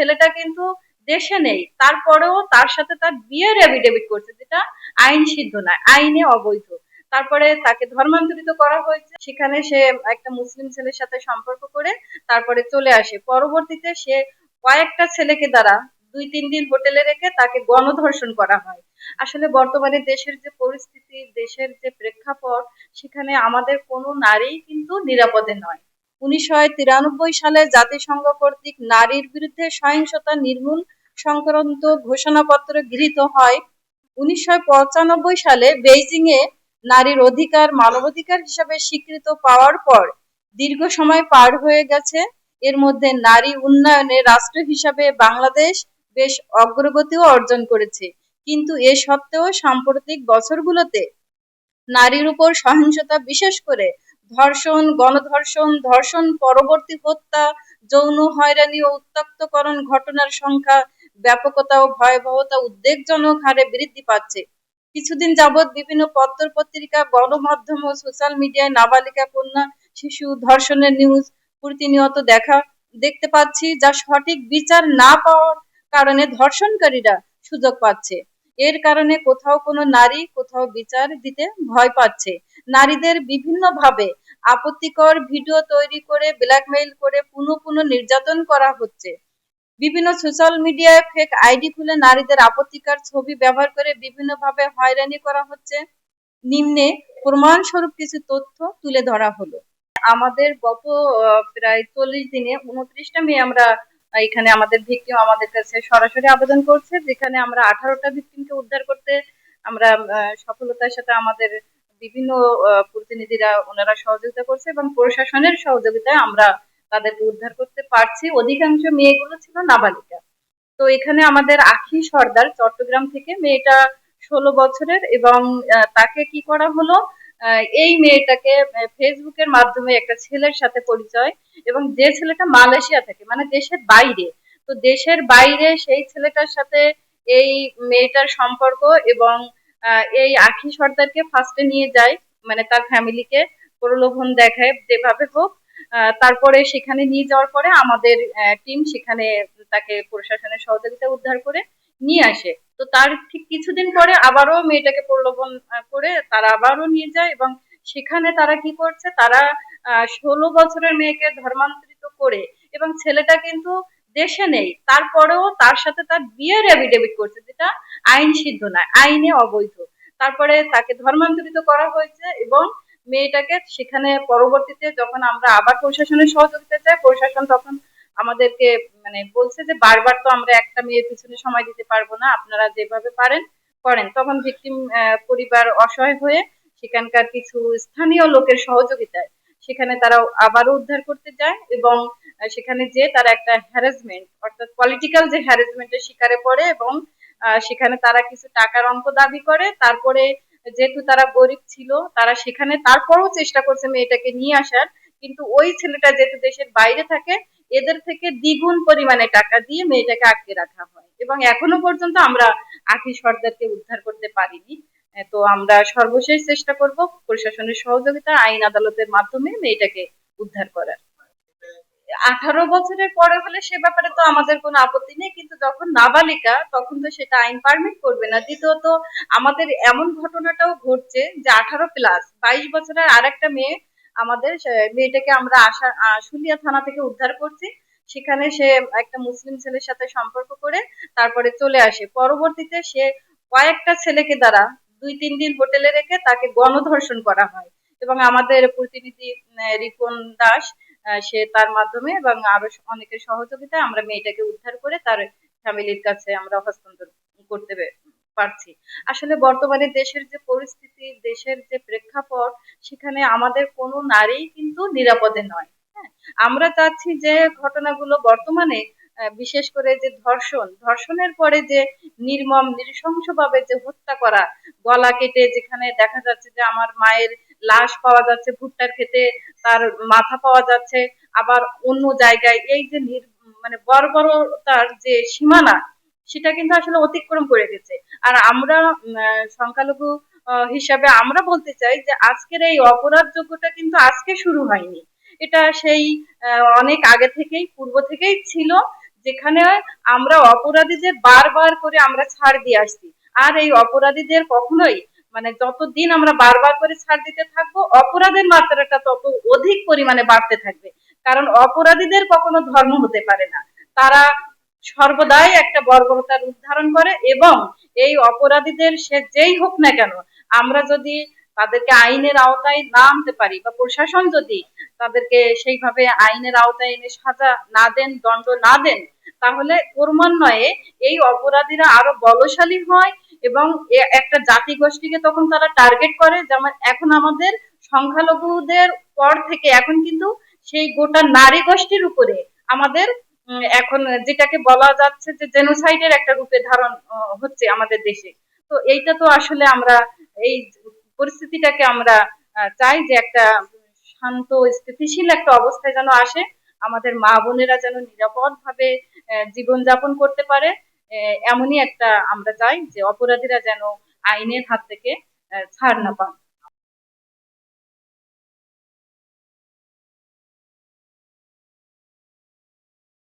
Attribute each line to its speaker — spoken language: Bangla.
Speaker 1: ছেলেটা কিন্তু দেশে নেই, তারপরেও তার সাথে তার বিয়ের এফিডেভিট করছে, যেটা আইন সিদ্ধ নয়, আইনে অবৈধ। তারপরে তাকে ধর্মান্তরিত করা হয়েছে, সেখানে সে একটা মুসলিম ছেলের সাথে সম্পর্ক করে তারপরে চলে আসে। পরবর্তীতে সে কয়েকটা ছেলেকে দ্বারা 2-3 দিন হোটেলে রেখে তাকে গণধর্ষণ করা হয়। আসলে বর্তমানে দেশের যে পরিস্থিতি, দেশের যে প্রেক্ষাপট, সেখানে আমাদের কোনো নারী কিন্তু নিরাপদে নয়। 1993 সালে জাতিসংঘ কর্তৃক নারীর বিরুদ্ধে সহিংসতা নির্মূল সংক্রান্ত ঘোষণাপত্র গৃহীত হয়। 1995 সালে বেইজিং এ নারীর অধিকার মানবাধিকার হিসাবে স্বীকৃত পাওয়ার পর দীর্ঘ সময় পার হয়ে গেছে। এর মধ্যে নারী উন্নয়নে রাষ্ট্র হিসাবে বাংলাদেশ বেশ অগ্রগতিও অর্জন করেছে, কিন্তু এ সত্ত্বেও সাম্প্রতিক বছরগুলোতে নারীর উপর সহিংসতা, বিশেষ করে ধর্ষণ, গণধর্ষণ, ধর্ষণ পরবর্তী হত্যা, যৌন হয়রানি ও উত্ত্যক্তকরণ ঘটনার সংখ্যা, ব্যাপকতা ও ভয়াবহতা উদ্বেগজনক হারে বৃদ্ধি পাচ্ছে। কিছুদিন যাবৎ বিভিন্ন পত্র পত্রিকা, গণমাধ্যম ও সোশ্যাল মিডিয়ায় নাবালিকা কন্যা শিশু ধর্ষণের নিউজ প্রতিনিয়ত দেখতে পাচ্ছি, যা সঠিক বিচার না পাওয়ার কারণে ধর্ষণকারীরা সুযোগ পাচ্ছে। এর কারণে কোথাও কোনো নারী কোথাও বিচার দিতে ভয় পাচ্ছে। নারীদের বিভিন্নভাবে আপত্তিকর ভিডিও তৈরি করে ব্ল্যাকমেইল করে পুনঃ পুনঃ নির্যাতন করা হচ্ছে। বিভিন্ন সোশ্যাল মিডিয়ায় ফেক আইডি খুলে নারীদের আপত্তিকর ছবি ব্যবহার করে বিভিন্নভাবে হয়রানি করা হচ্ছে। নিম্নে প্রমাণস্বরূপ কিছু তথ্য তুলে ধরা হলো। আমাদের গত প্রায় 40 দিনে 29টা মেয়ে আমরা এখানে আমাদের ভিকটিম আমাদের কাছে সরাসরি আবেদন করছে, যেখানে আমরা 18টা ভিকটিমকে উদ্ধার করতে আমরা সফলতার সাথে আমাদের বিভিন্ন প্রতিনিধিরা ওনারা সহযোগিতা করছে এবং প্রশাসনের সহযোগিতায় আমরা তাদেরকে উদ্ধার করতে পারছি। অধিকাংশ মেয়েগুলো ছিল নাবালিকা। তো এখানে আমাদের আখি সর্দার চট্টগ্রাম থেকে, মেয়েটা 16 বছরের এবং তাকে কি করা হলো, এই মেয়েটাকে ফেসবুকের মাধ্যমে একটা ছেলের সাথে পরিচয়, এবং যে ছেলেটা মালয়েশিয়া থেকে, মানে দেশের বাইরে, তো দেশের বাইরে সেই ছেলেটার সাথে এই মেয়েটার সম্পর্ক, এবং এই আখি সর্দারকে ফার্স্টে নিয়ে যায়, মানে তার ফ্যামিলিকে প্রলোভন দেখায় যেভাবে হোক। তারপরে সেখানে নিয়ে যাওয়ার পরে আমাদের টিম সেখানে তাকে প্রশাসনের সহযোগিতায় উদ্ধার করে নিয়ে আসে। তো তার ঠিক কিছুদিন পরে আবারও মেয়েটাকে প্রলোভন করে তারা আবারও নিয়ে যায়, এবং সেখানে তারা কি করছে, তারা 16 বছরের মেয়েকে ধর্মান্তরিত করে, এবং ছেলেটা কিন্তু দেশে নেই, তারপরেও তার সাথে তার বিয়ের এফিডেভিট করছে, যেটা আইন সিদ্ধ নয়, আইনে অবৈধ। তারপরে তাকে ধর্মান্তরিত করা হয়েছে, এবং মেয়েটাকে সেখানে পরবর্তীতে যখন আমরা আবার প্রশাসনের সহযোগিতা চাই, প্রশাসন তখন আমাদেরকে মানে বলছে যে বারবার তো আমরা একটা মেয়ের পিছনে সময় দিতে পারবো না, আপনারা যেভাবে পারেন করেন। তখন ভিকটিম পরিবার অসহায় হয়ে সেখানকার কিছু স্থানীয় লোকের সহযোগিতায় সেখানে তারা আবারও উদ্ধার করতে যায়, এবং সেখানে যে তারা একটা হ্যারাসমেন্ট, অর্থাৎ পলিটিক্যাল যে হ্যারাসমেন্টের শিকারে পড়ে, এবং সেখানে তারা কিছু টাকার অঙ্ক দাবি করে। তারপরে যেহেতু তারা গরিব ছিল, তারা সেখানে তারপরেও চেষ্টা করছে মেয়েটাকে নিয়ে আসার, কিন্তু ওই ছেলেটা যেহেতু দেশের বাইরে থাকে, এদের থেকে দ্বিগুণ পরিমাণে টাকা দিয়ে মেয়েটাকে আটকে রাখা হয়, এবং এখনো পর্যন্ত আমরা আখি সর্দারকে উদ্ধার করতে পারিনি। তো আমরা সর্বশেষ চেষ্টা করব প্রশাসনের সহযোগিতা, আইন আদালতের মাধ্যমে মেয়েটাকে উদ্ধার করার। 18 বছরের পরে হলে সে ব্যাপারে তো আমাদের কোনো আপত্তি নেই, কিন্তু যখন নাবালিকা তখন তো সেটা আইন পারমিট করবে না। দ্বিতীয়ত আমাদের এমন ঘটনাটাও ঘটছে যে 18+, 22 বছরের আরেকটা মেয়ে, আমাদের মেয়েটাকে আমরা আশুলিয়া থানা থেকে উদ্ধার করছি। সেখানে সে একটা মুসলিম ছেলের সাথে সম্পর্ক করে তারপরে চলে আসে। পরবর্তীতে সে কয়েকটা ছেলেকে দ্বারা 2-3 দিন হোটেলে রেখে তাকে গণধর্ষণ করা হয়, এবং আমাদের প্রতিনিধি রিপন দাস, সে তার মাধ্যমে এবং আরো অনেকের সহযোগিতায় আমরা মেয়েটাকে উদ্ধার করে তার ফ্যামিলির কাছে আমরা হস্তান্তর করতে পারছি। আসলে বর্তমানে দেশের যে পরিস্থিতি, দেশের যে প্রেক্ষাপট, সেখানে আমাদের কোনো নারী কিন্তু নিরাপদে নয়। হ্যাঁ, আমরা চাচ্ছি যে ঘটনাগুলো বর্তমানে বিশেষ করে যে ধর্ষণের পরে যে নির্মম নৃশংসভাবে যে হত্যা করা, গলা কেটে, যেখানে দেখা যাচ্ছে যে আমার মায়ের লাশ পাওয়া যাচ্ছে ভুট্টার খেতে, তার মাথা পাওয়া যাচ্ছে আবার অন্য জায়গায়, এই যে মানে বর্বরতার যে সীমানা, সেটা কিন্তু আসলে অতিক্রম করে গেছে। আর আমরা সংখ্যালঘু হিসাবে আমরা বলতে চাই যে আজকের এই অপরাধ যোগ্যটা কিন্তু আজকে শুরু হয়নি, এটা সেই অনেক আগে থেকেই, পূর্ব থেকেই ছিল, যেখানে আমরা অপরাধীদের বারবার করে আমরা ছাড় দিয়ে আসছি। আর এই অপরাধীদের কখনোই মানে যতদিন আমরা বারবার করে ছাড় দিতে থাকবো, অপরাধের মাত্রাটা তত অধিক পরিমাণে বাড়তে থাকবে। কারণ অপরাধীদের কখনো ধর্ম হতে পারে না, তারা সর্বদাই একটা বর্বরতার রূপ ধারণ করে। এবং এই অপরাধীদের সে যেই হোক না কেন, আমরা যদি তাদেরকে আইনের আওতায় না আনতে পারি, বা প্রশাসন যদি তাদেরকে সেইভাবে আইনের আওতায় এনে সাজা না দেন, দণ্ড না দেন, তাহলে ক্রমান্বয়ে এই অপরাধীরা আরো বলশালী হয় এবং একটা জাতিগোষ্ঠীকে তখন তারা টার্গেট করে। যেমন এখন আমাদের সংখ্যালঘুদের পর থেকে এখন কিন্তু সেই গোটা নারী গোষ্ঠীর উপরে আমাদের এখন যেটাকে বলা যাচ্ছে যে জেনোসাইডের একটা রূপে ধারণ হচ্ছে আমাদের দেশে। তো এইটা তো আসলে আমরা এই পরিস্থিতিটাকে আমরা চাই যে একটা শান্ত স্থিতিশীল একটা অবস্থায় যেন আসে, আমাদের মা বোনেরা যেন নিরাপদ ভাবে জীবনযাপন করতে পারে। এমনই একটা আমরা চাই যে অপরাধীরা যেন আইনের হাত থেকে ছাড় না পান।